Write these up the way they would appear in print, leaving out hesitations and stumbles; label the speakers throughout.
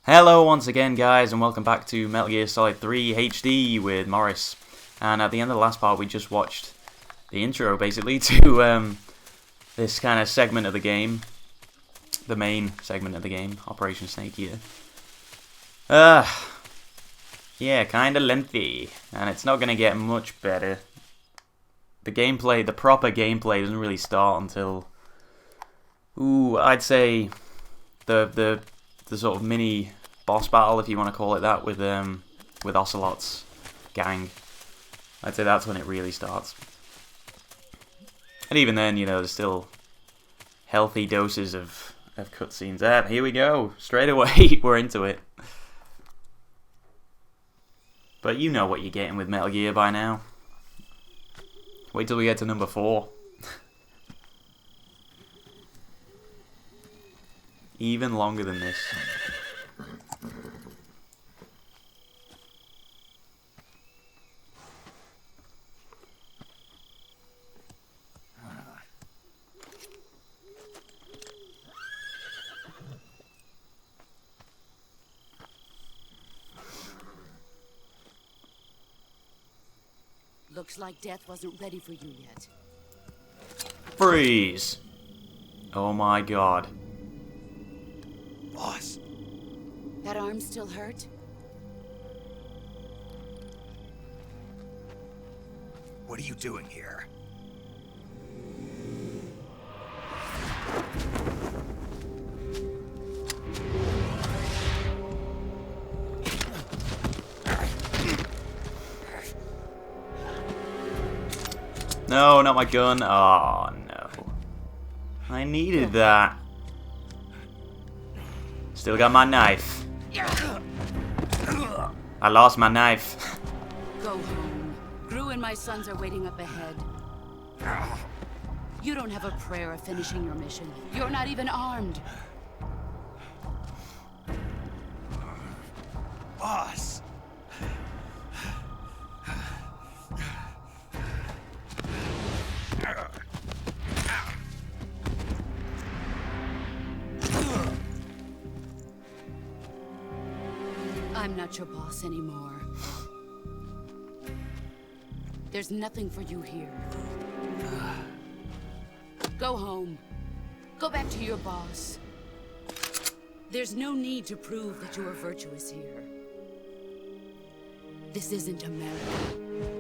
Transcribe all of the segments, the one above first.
Speaker 1: Hello once again, guys, and welcome back to Metal Gear Solid 3 HD with Morris. And at the end of the last part, we just watched the intro, basically, to this kind of segment of the game. The main segment of the game, Operation Snake Eater. Yeah, kind of lengthy, and it's not going to get much better. The gameplay, the proper gameplay, doesn't really start until, I'd say the sort of mini boss battle, if you want to call it that, with Ocelot's gang. I'd say that's when it really starts. And even then, you know, there's still healthy doses of cutscenes. Here we go, straight away, we're into it. But you know what you're getting with Metal Gear by now. Wait till we get to number 4. Even longer than this.
Speaker 2: Looks like death wasn't ready for you yet.
Speaker 1: Freeze! Oh my god.
Speaker 3: Boss.
Speaker 2: That arm still hurt?
Speaker 3: What are you doing here?
Speaker 1: No, not my gun. Oh no. I needed that. Still got my knife. I lost my knife.
Speaker 2: Go home. Gru and my sons are waiting up ahead. You don't have a prayer of finishing your mission. You're not even armed.
Speaker 3: Boss.
Speaker 2: I'm not your boss anymore. There's nothing for you here. Go home. Go back to your boss. There's no need to prove that you are virtuous here. This isn't America.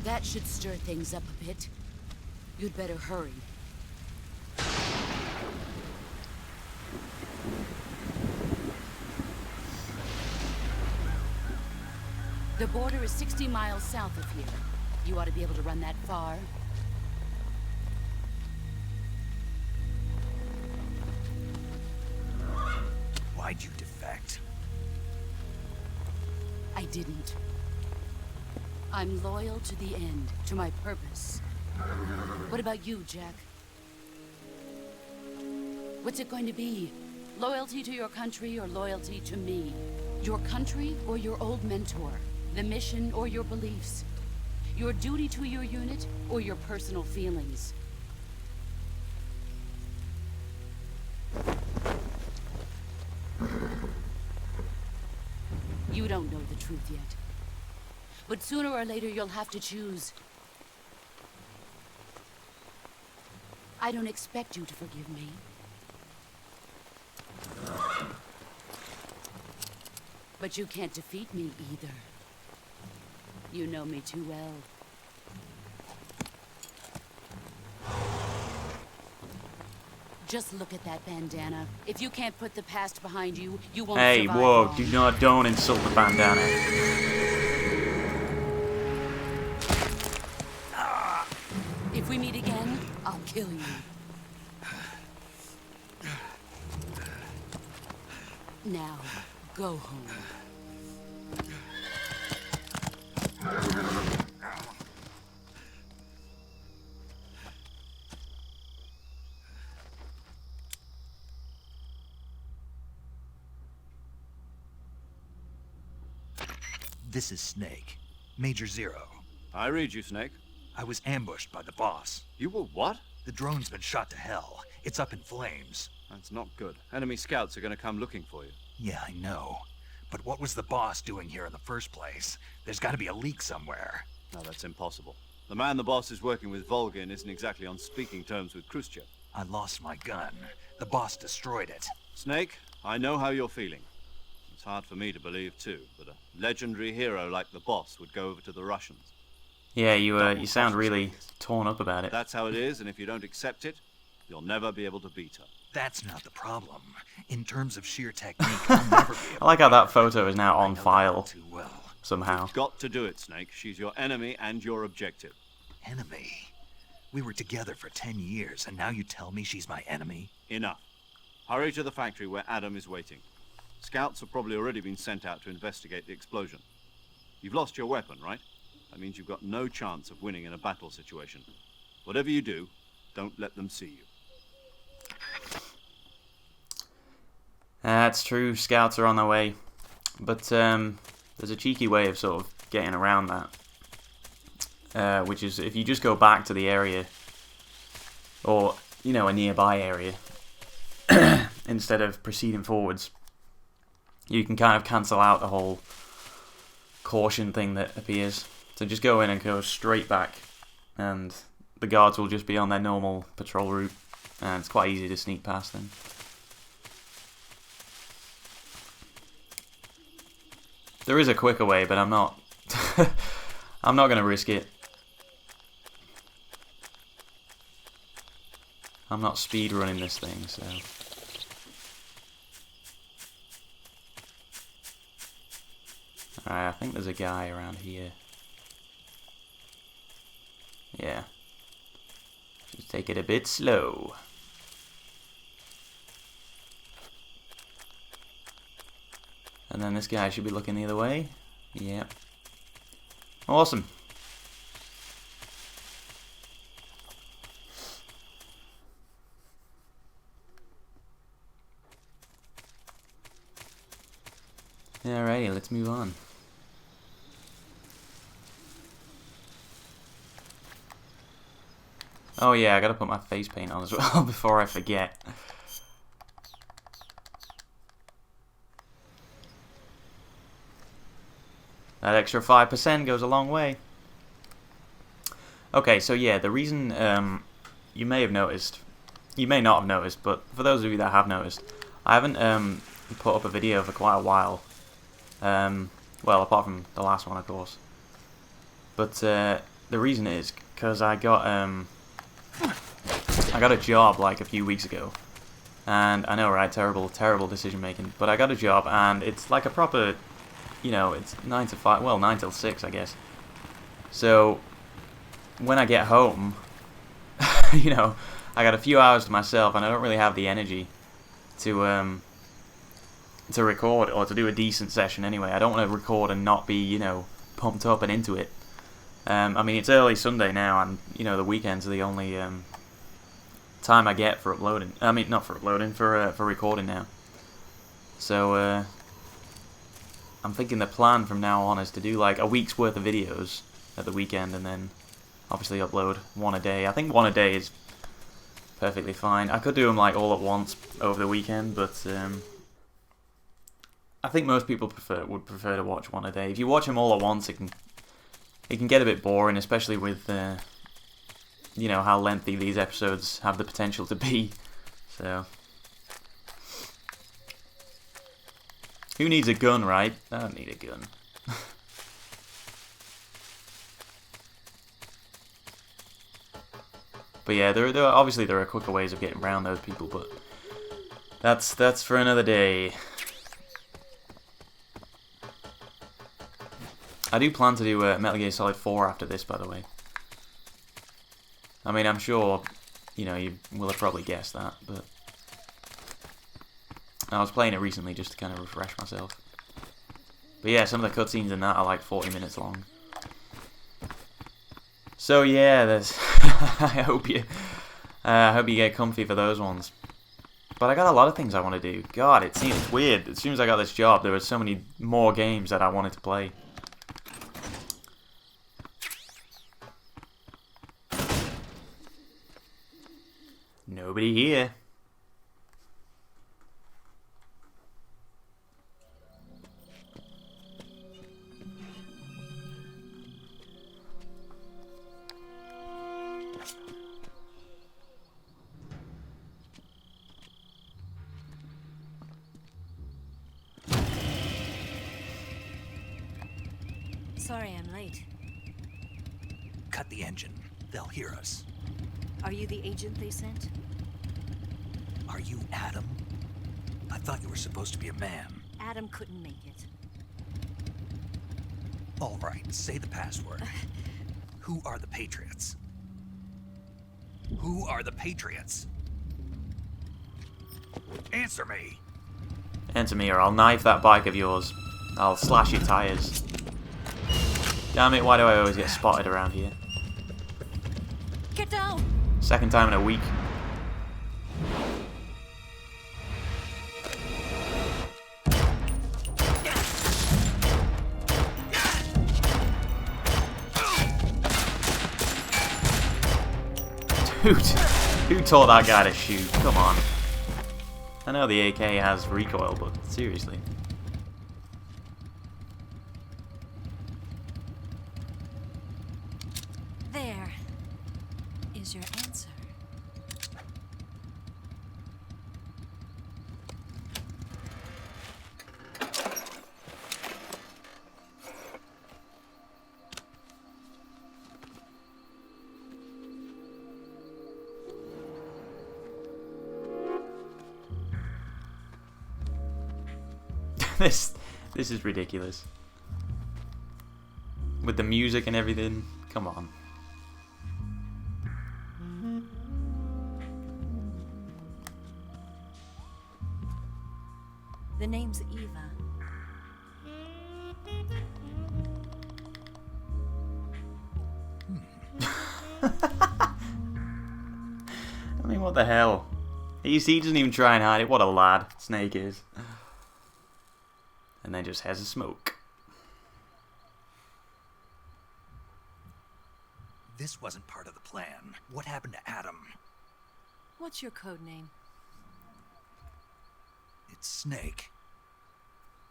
Speaker 2: That should stir things up a bit. You'd better hurry. The border is 60 miles south of here. You ought to be able to run that far.
Speaker 3: Why'd you defect?
Speaker 2: I didn't. I'm loyal to the end, to my purpose. What about you, Jack? What's it going to be? Loyalty to your country or loyalty to me? Your country or your old mentor? The mission or your beliefs? Your duty to your unit or your personal feelings? You don't know the truth yet. But sooner or later, you'll have to choose. I don't expect you to forgive me. But you can't defeat me either. You know me too well. Just look at that bandana. If you can't put the past behind you, you won't survive long.
Speaker 1: Don't insult the bandana.
Speaker 2: If we meet again, I'll kill you. Now, go home.
Speaker 3: This is Snake. Major Zero.
Speaker 4: I read you, Snake.
Speaker 3: I was ambushed by the boss.
Speaker 4: You were what?
Speaker 3: The drone's been shot to hell. It's up in flames.
Speaker 4: That's not good. Enemy scouts are gonna come looking for you.
Speaker 3: Yeah, I know. But what was the boss doing here in the first place? There's gotta be a leak somewhere.
Speaker 4: No, that's impossible. The man the boss is working with, Volgin, isn't exactly on speaking terms with Khrushchev.
Speaker 3: I lost my gun. The boss destroyed it.
Speaker 4: Snake, I know how you're feeling. It's hard for me to believe, too, that a legendary hero like the boss would go over to the Russians.
Speaker 1: Yeah, you sound really torn up about it.
Speaker 4: That's how it is, and if you don't accept it, you'll never be able to beat her.
Speaker 3: That's not the problem. In terms of sheer technique, I'll never be able
Speaker 1: I like how
Speaker 3: to
Speaker 1: that photo is now on
Speaker 3: I know
Speaker 1: file
Speaker 3: that too well.
Speaker 1: somehow.
Speaker 4: You've got to do it, Snake. She's your enemy and your objective.
Speaker 3: Enemy? We were together for 10 years, and now you tell me she's my enemy?
Speaker 4: Enough. Hurry to the factory where Adam is waiting. Scouts have probably already been sent out to investigate the explosion. You've lost your weapon, right? That means you've got no chance of winning in a battle situation. Whatever you do, don't let them see you.
Speaker 1: That's true, scouts are on their way. But there's a cheeky way of sort of getting around that. Which is if you just go back to the area, or, you know, a nearby area, instead of proceeding forwards, you can kind of cancel out the whole caution thing that appears. So just go in and go straight back, and the guards will just be on their normal patrol route, and it's quite easy to sneak past them. There is a quicker way, but I'm not I'm not going to risk it. I'm not speed running this thing, so. Alright, I think there's a guy around here. Yeah. Just take it a bit slow. And then this guy should be looking the other way. Yeah. Awesome. Alrighty, let's move on. Oh yeah, I gotta put my face paint on as well before I forget. That extra 5% goes a long way. Okay, so yeah, the reason you may have noticed, you may not have noticed, but for those of you that have noticed, I haven't put up a video for quite a while. Well, apart from the last one, of course. But the reason is because I got a job like a few weeks ago, and I know, right? Terrible decision making. But I got a job, and it's like a proper, you know, it's 9 to 5. Well, 9 till 6, I guess. So when I get home, you know, I got a few hours to myself, and I don't really have the energy to record or to do a decent session anyway. I don't want to record and not be, you know, pumped up and into it. I mean, it's early Sunday now, and, you know, the weekends are the only time I get for uploading. I mean, not for uploading, for recording now. So, I'm thinking the plan from now on is to do, like, a week's worth of videos at the weekend, and then obviously upload one a day. I think one a day is perfectly fine. I could do them, like, all at once over the weekend, but I think most people would prefer to watch one a day. If you watch them all at once, it can get a bit boring, especially with you know, how lengthy these episodes have the potential to be. So, who needs a gun, right? I don't need a gun. But yeah, obviously there are quicker ways of getting around those people, but that's for another day. I do plan to do Metal Gear Solid 4 after this, by the way. I mean, I'm sure, you know, you will have probably guessed that, but I was playing it recently just to kind of refresh myself. But yeah, some of the cutscenes in that are like 40 minutes long. So yeah, there's I hope you get comfy for those ones. But I got a lot of things I want to do. God, it seems weird. As soon as I got this job, there were so many more games that I wanted to play. Nobody here.
Speaker 5: Sorry I'm late.
Speaker 3: Cut the engine. They'll hear us.
Speaker 5: Are you the agent they sent?
Speaker 3: Are you Adam? I thought you were supposed to be a man.
Speaker 5: Adam couldn't make it.
Speaker 3: All right, say the password. Who are the Patriots? Who are the Patriots? Answer me!
Speaker 1: Answer me or I'll knife that bike of yours. I'll slash your tires. Damn it, why do I always get spotted around here?
Speaker 5: Get down!
Speaker 1: Second time in a week. Dude, who taught that guy to shoot? Come on. I know the AK has recoil, but seriously.
Speaker 5: There is your answer.
Speaker 1: This is ridiculous. With the music and everything, come on.
Speaker 5: The name's Eva.
Speaker 1: I mean, what the hell? He doesn't even try and hide it. What a lad Snake is. And then just has a smoke.
Speaker 3: This wasn't part of the plan. What happened to Adam?
Speaker 5: What's your code name?
Speaker 3: It's Snake.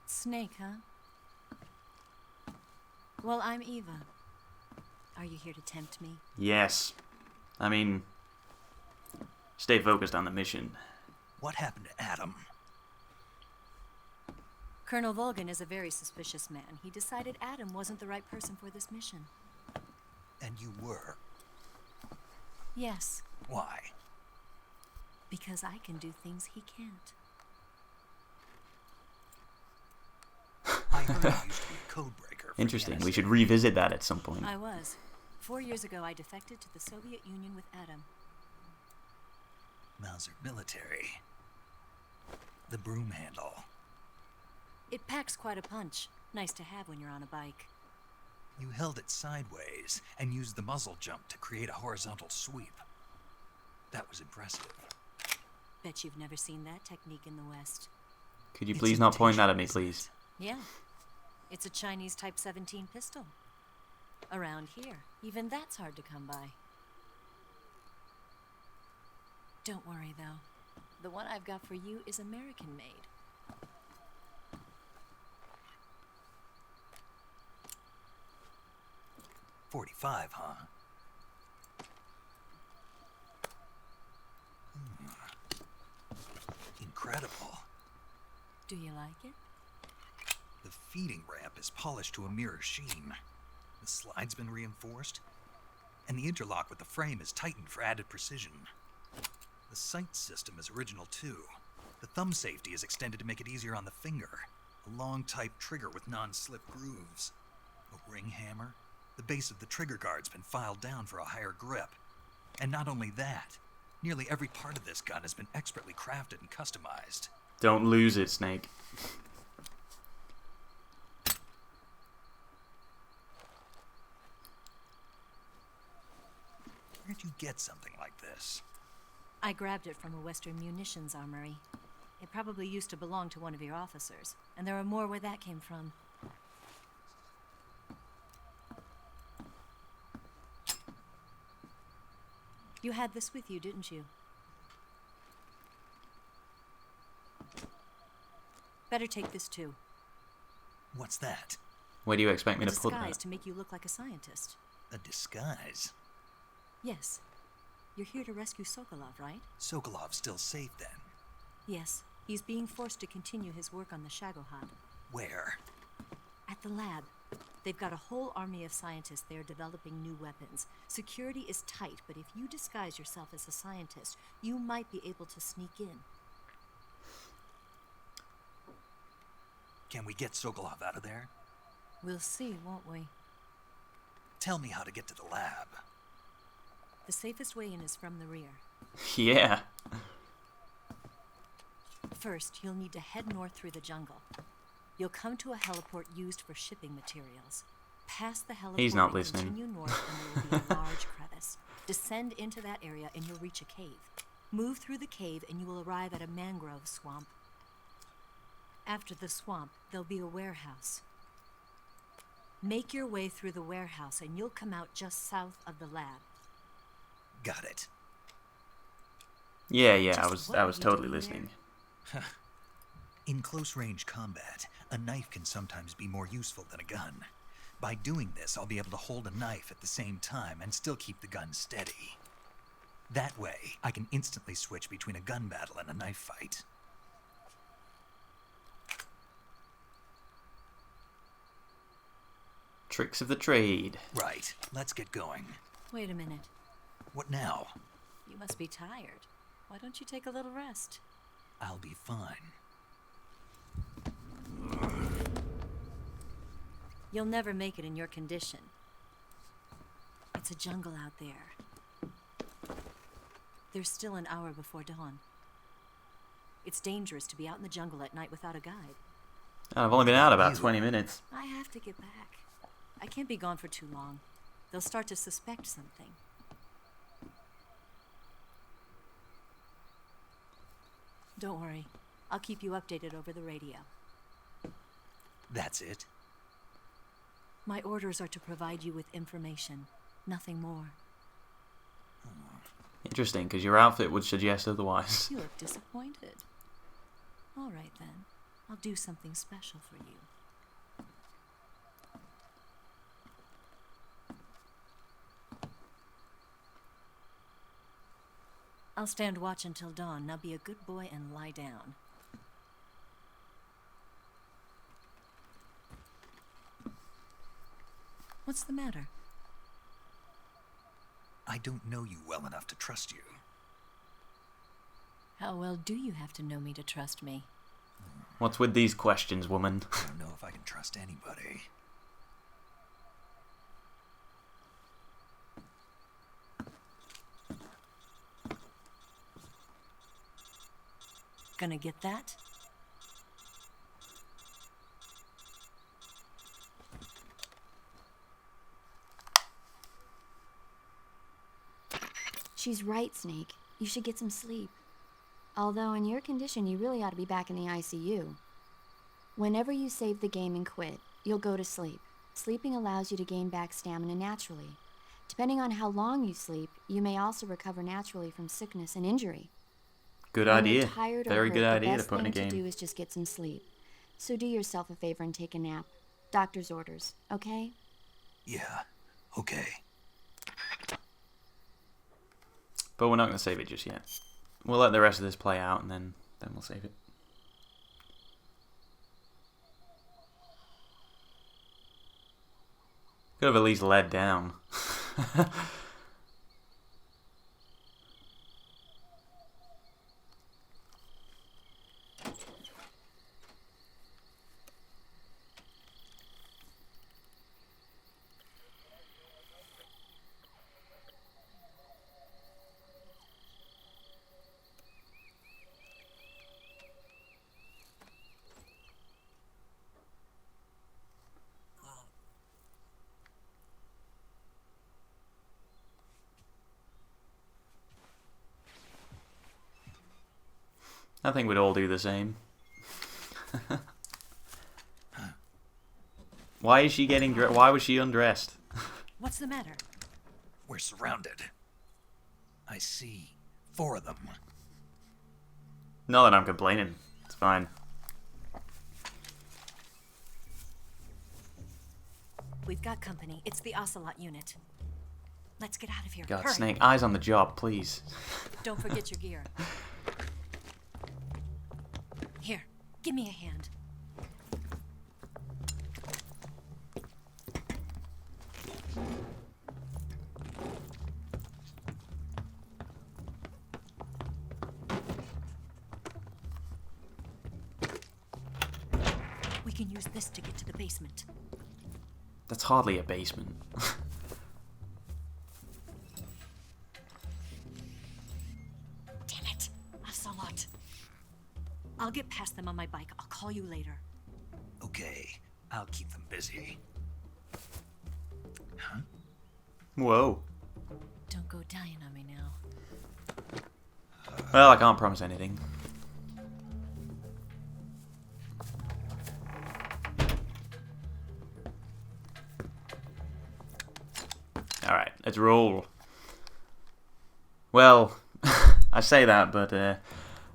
Speaker 5: Snake, huh? Well, I'm Eva. Are you here to tempt me?
Speaker 1: Yes. I mean, stay focused on the mission.
Speaker 3: What happened to Adam?
Speaker 5: Colonel Volgan is a very suspicious man. He decided Adam wasn't the right person for this mission.
Speaker 3: And you were.
Speaker 5: Yes,
Speaker 3: Why?
Speaker 5: because I can do things he can't.
Speaker 3: I heard you used to be a codebreaker. for
Speaker 1: Interesting.
Speaker 3: the
Speaker 1: We
Speaker 3: NSA.
Speaker 1: should revisit that at some point.
Speaker 5: I was. 4 years ago, I defected to the Soviet Union with Adam.
Speaker 3: Mauser military. The broom handle.
Speaker 5: It packs quite a punch. Nice to have when you're on a bike.
Speaker 3: You held it sideways and used the muzzle jump to create a horizontal sweep. That was impressive.
Speaker 5: Bet you've never seen that technique in the West.
Speaker 1: Could you
Speaker 3: It's
Speaker 1: please not point that at me,
Speaker 3: imitation,
Speaker 1: please?
Speaker 3: isn't
Speaker 5: Yeah. It's a Chinese Type 17 pistol. Around here, even that's hard to come by. Don't worry, though. The one I've got for you is American-made.
Speaker 3: 45, huh? Incredible.
Speaker 5: Do you like it?
Speaker 3: The feeding ramp is polished to a mirror sheen. The slide's been reinforced, and the interlock with the frame is tightened for added precision. The sight system is original too. The thumb safety is extended to make it easier on the finger. A long type trigger with non-slip grooves. A ring hammer. The base of the trigger guard's been filed down for a higher grip. And not only that, nearly every part of this gun has been expertly crafted and customized.
Speaker 1: Don't lose it, Snake.
Speaker 3: Where'd you get something like this?
Speaker 5: I grabbed it from a Western munitions armory. It probably used to belong to one of your officers, and there are more where that came from. You had this with you, didn't you? Better take this too.
Speaker 3: What's that?
Speaker 1: Where do you expect me
Speaker 5: A
Speaker 1: to put
Speaker 5: disguise
Speaker 1: that?
Speaker 5: to make you look like a scientist.
Speaker 3: A disguise?
Speaker 5: Yes. You're here to rescue Sokolov, right?
Speaker 3: Sokolov's still safe then.
Speaker 5: Yes. He's being forced to continue his work on the Shagohod.
Speaker 3: Where?
Speaker 5: At the lab. They've got a whole army of scientists there developing new weapons. Security is tight, but if you disguise yourself as a scientist, you might be able to sneak in.
Speaker 3: Can we get Sokolov out of there?
Speaker 5: We'll see, won't we?
Speaker 3: Tell me how to get to the lab.
Speaker 5: The safest way in is from the rear.
Speaker 1: Yeah.
Speaker 5: First, you'll need to head north through the jungle. You'll come to a heliport used for shipping materials. Past the heliport
Speaker 1: He's not
Speaker 5: and
Speaker 1: listening.
Speaker 5: continue north and there will be a large crevice. Descend into that area and you'll reach a cave. Move through the cave and you will arrive at a mangrove swamp. After the swamp, there'll be a warehouse. Make your way through the warehouse and you'll come out just south of the lab.
Speaker 3: Got it.
Speaker 1: Yeah, I
Speaker 5: Just
Speaker 1: was
Speaker 5: what
Speaker 1: I
Speaker 5: are
Speaker 1: was
Speaker 5: you
Speaker 1: totally
Speaker 5: doing
Speaker 1: listening.
Speaker 3: In close-range combat, a knife can sometimes be more useful than a gun. By doing this, I'll be able to hold a knife at the same time and still keep the gun steady. That way, I can instantly switch between a gun battle and a knife fight.
Speaker 1: Tricks of the trade.
Speaker 3: Right, let's get going.
Speaker 5: Wait a minute.
Speaker 3: What now?
Speaker 5: You must be tired. Why don't you take a little rest?
Speaker 3: I'll be fine.
Speaker 5: You'll never make it in your condition. It's a jungle out there. There's still an hour before dawn. It's dangerous to be out in the jungle at night without a guide.
Speaker 1: I've only been out about
Speaker 3: You.
Speaker 1: 20 minutes.
Speaker 5: I have to get back. I can't be gone for too long. They'll start to suspect something. Don't worry. I'll keep you updated over the radio.
Speaker 3: That's it?
Speaker 5: My orders are to provide you with information, nothing more.
Speaker 1: Interesting, because your outfit would suggest otherwise.
Speaker 5: You look disappointed. All right then. I'll do something special for you. I'll stand watch until dawn. Now be a good boy and lie down. What's the matter?
Speaker 3: I don't know you well enough to trust you.
Speaker 5: How well do you have to know me to trust me?
Speaker 1: What's with these questions, woman?
Speaker 3: I don't know if I can trust anybody.
Speaker 5: Gonna get that?
Speaker 6: She's right, Snake. You should get some sleep. Although in your condition, you really ought to be back in the ICU. Whenever you save the game and quit, you'll go to sleep. Sleeping allows you to gain back stamina naturally. Depending on how long you sleep, you may also recover naturally from sickness and injury.
Speaker 1: Good
Speaker 6: When
Speaker 1: idea.
Speaker 6: you're tired or
Speaker 1: Very
Speaker 6: hurt,
Speaker 1: good
Speaker 6: the
Speaker 1: idea to
Speaker 6: best
Speaker 1: put in a
Speaker 6: thing
Speaker 1: game.
Speaker 6: to do is just get some sleep. So do yourself a favor and take a nap. Doctor's orders, okay?
Speaker 3: Yeah, okay.
Speaker 1: But we're not going to save it just yet. We'll let the rest of this play out and then we'll save it. Could have at least led down. I think we'd all do the same. Why is she getting why was she undressed?
Speaker 5: What's the matter?
Speaker 3: We're surrounded. I see 4 of them.
Speaker 1: Not that I'm complaining. It's fine.
Speaker 5: We've got company. It's the Ocelot unit. Let's get out of here.
Speaker 1: God,
Speaker 5: Hurry.
Speaker 1: Snake, eyes on the job, please.
Speaker 5: Don't forget your gear. Here, give me a hand. We can use this to get to the basement.
Speaker 1: That's hardly a basement.
Speaker 5: Damn it, ocelot. I'll get past them on my bike. I'll call you later.
Speaker 3: Okay, I'll keep them busy. Huh?
Speaker 1: Whoa.
Speaker 5: Don't go dying on me now.
Speaker 1: Well, I can't promise anything. Alright, let's roll. Well, I say that, but I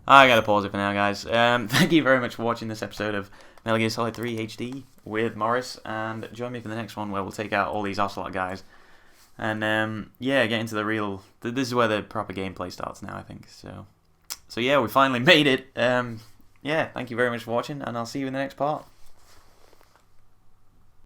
Speaker 1: gotta pause it for now, guys. Thank you very much for watching this episode of Metal Gear Solid 3 HD with Morris, and join me for the next one where we'll take out all these Ocelot guys. And yeah, get into the real... This is where the proper gameplay starts now, I think. So yeah, we finally made it. Yeah, thank you very much for watching, and I'll see you in the next part.